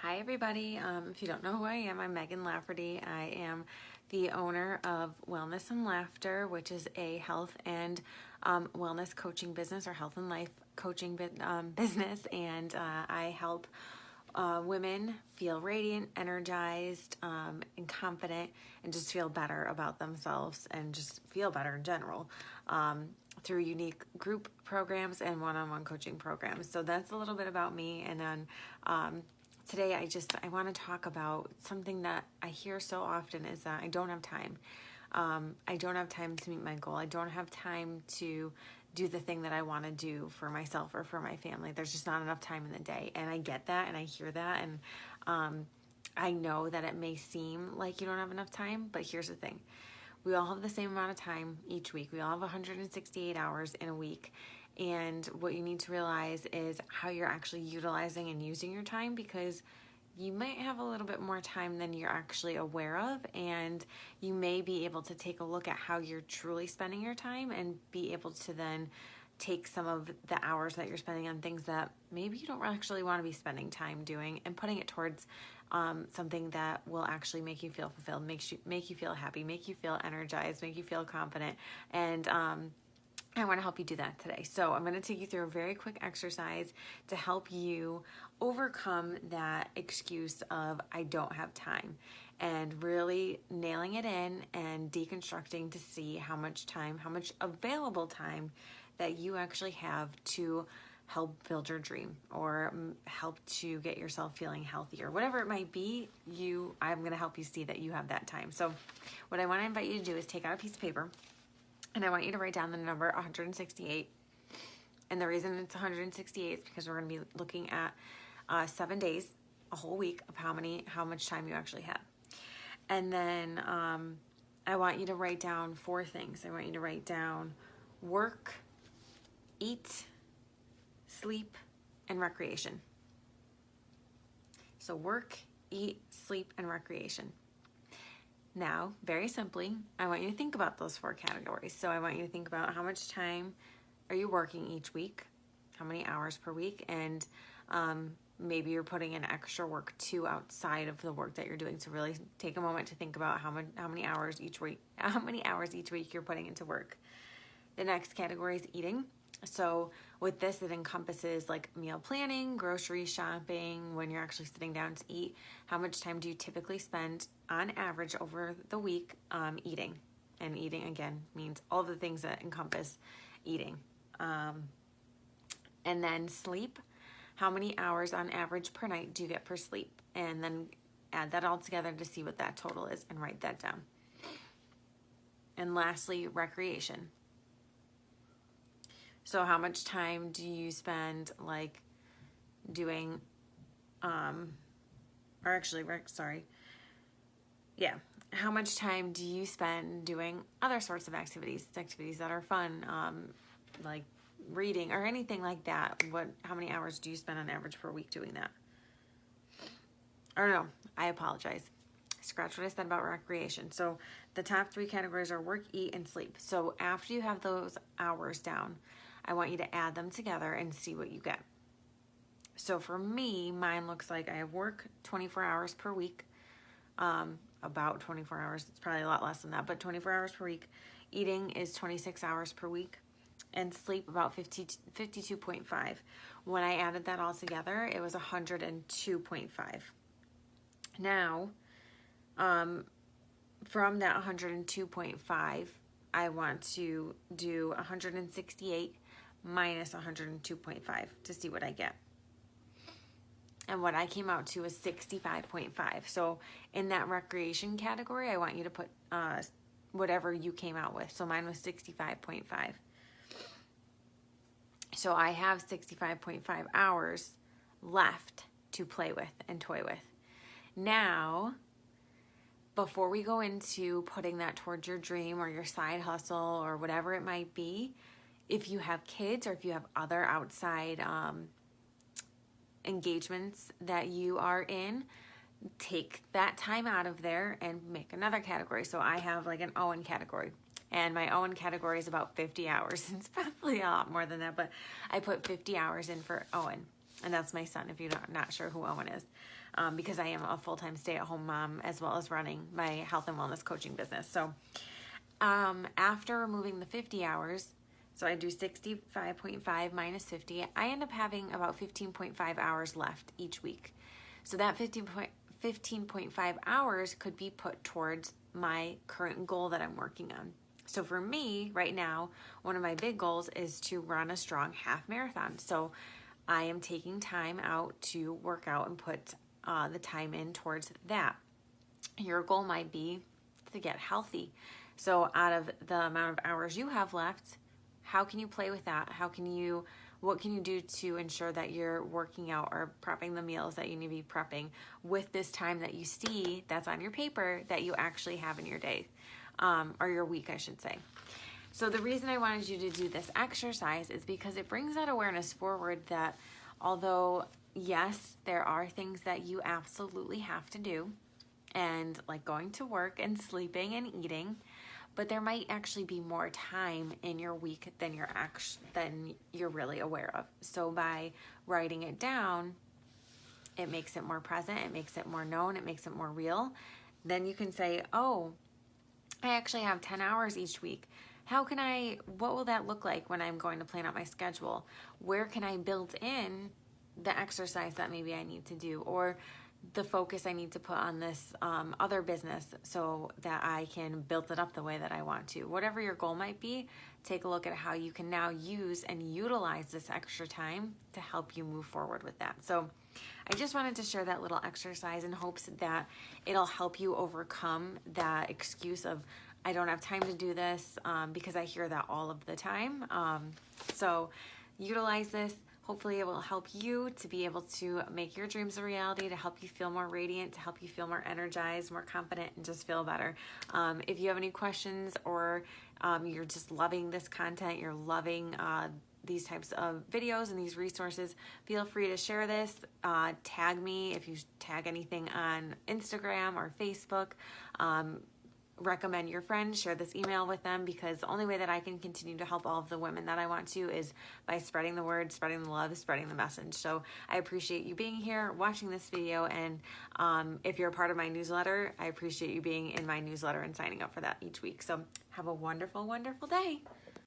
Hi everybody. If you don't know who I am, I'm Megan Lafferty. I am the owner of Wellness and Laughter, which is a health and wellness coaching business or health and life coaching business. And I help women feel radiant, energized, and confident, and just feel better about themselves and just feel better in general. Through unique group programs and one-on-one coaching programs. So that's a little bit about me. And then today I want to talk about something that I hear so often is that I don't have time. I don't have time to meet my goal. I don't have time to do the thing that I want to do for myself or for my family. There's just not enough time in the day. And I get that and I hear that. And I know that it may seem like you don't have enough time, but here's the thing. We all have the same amount of time each week. We all have 168 hours in a week. And what you need to realize is how you're actually utilizing and using your time, because you might have a little bit more time than you're actually aware of, and you may be able to take a look at how you're truly spending your time and be able to then take some of the hours that you're spending on things that maybe you don't actually want to be spending time doing and putting it towards something that will actually make you feel fulfilled, make you feel happy, make you feel energized, make you feel confident. And I want to help you do that today. So I'm going to take you through a very quick exercise to help you overcome that excuse of I don't have time, and really nailing it in and deconstructing to see how much time, how much available time that you actually have to help build your dream or help to get yourself feeling healthier. Whatever it might be, I'm going to help you see that you have that time. So what I want to invite you to do is take out a piece of paper, and I want you to write down the number 168. And the reason it's 168 is because we're going to be looking at 7 days, a whole week of how much time you actually have. And then I want you to write down 4 things. I want you to write down work, eat, sleep, and recreation. So work, eat, sleep, and recreation. Now, very simply, I want you to think about those 4 categories. So I want you to think about how much time are you working each week, how many hours per week, and maybe you're putting in extra work too outside of the work that you're doing. So really take a moment to think about how many hours each week you're putting into work. The next category is eating. So with this, it encompasses like meal planning, grocery shopping, when you're actually sitting down to eat. How much time do you typically spend on average over the week eating? And eating, again, means all the things that encompass eating. And then sleep. How many hours on average per night do you get for sleep? And then add that all together to see what that total is and write that down. And lastly, recreation. So how much time do you spend like doing, how much time do you spend doing other sorts of activities that are fun, like reading or anything like that? How many hours do you spend on average per week doing that? Or no, I apologize. Scratch what I said about recreation. So the top 3 categories are work, eat, and sleep. So after you have those hours down, I want you to add them together and see what you get. So for me, mine looks like I have work 24 hours per week, about 24 hours. It's probably a lot less than that, but 24 hours per week. Eating is 26 hours per week, and sleep about 52.5. When I added that all together, it was 102.5. Now, from that 102.5, I want to do 168 minus 102.5 to see what I get. And what I came out to was 65.5. So in that recreation category, I want you to put whatever you came out with. So mine was 65.5. So I have 65.5 hours left to play with and toy with. Now, before we go into putting that towards your dream or your side hustle or whatever it might be, if you have kids or if you have other outside engagements that you are in, take that time out of there and make another category. So I have like an Owen category. And my Owen category is about 50 hours. It's probably a lot more than that, but I put 50 hours in for Owen. And that's my son, if you're not sure who Owen is, because I am a full-time stay-at-home mom as well as running my health and wellness coaching business. So after removing the 50 hours, so I do 65.5 minus 50, I end up having about 15.5 hours left each week. So that 15.5 hours could be put towards my current goal that I'm working on. So for me right now, one of my big goals is to run a strong half marathon. So I am taking time out to work out and put the time in towards that. Your goal might be to get healthy. So out of the amount of hours you have left, how can you play with that? What can you do to ensure that you're working out or prepping the meals that you need to be prepping with this time that you see that's on your paper that you actually have in your day, or your week, I should say. So the reason I wanted you to do this exercise is because it brings that awareness forward that although, yes, there are things that you absolutely have to do, and like going to work and sleeping and eating, but there might actually be more time in your week than you're really aware of. So by writing it down, it makes it more present, it makes it more known, it makes it more real. Then you can say, oh, I actually have 10 hours each week. What will that look like when I'm going to plan out my schedule? Where can I build in the exercise that maybe I need to do, or the focus I need to put on this other business so that I can build it up the way that I want to? Whatever your goal might be, take a look at how you can now use and utilize this extra time to help you move forward with that. So I just wanted to share that little exercise in hopes that it'll help you overcome that excuse of, I don't have time to do this, because I hear that all of the time. So utilize this. Hopefully it will help you to be able to make your dreams a reality, to help you feel more radiant, to help you feel more energized, more confident, and just feel better. If you have any questions, or you're just loving this content, you're loving these types of videos and these resources, feel free to share this. Tag me if you tag anything on Instagram or Facebook. Recommend your friends, share this email with them, because the only way that I can continue to help all of the women that I want to is by spreading the word, spreading the love, spreading the message. So I appreciate you being here, watching this video, and if you're a part of my newsletter, I appreciate you being in my newsletter and signing up for that each week. So have a wonderful, wonderful day.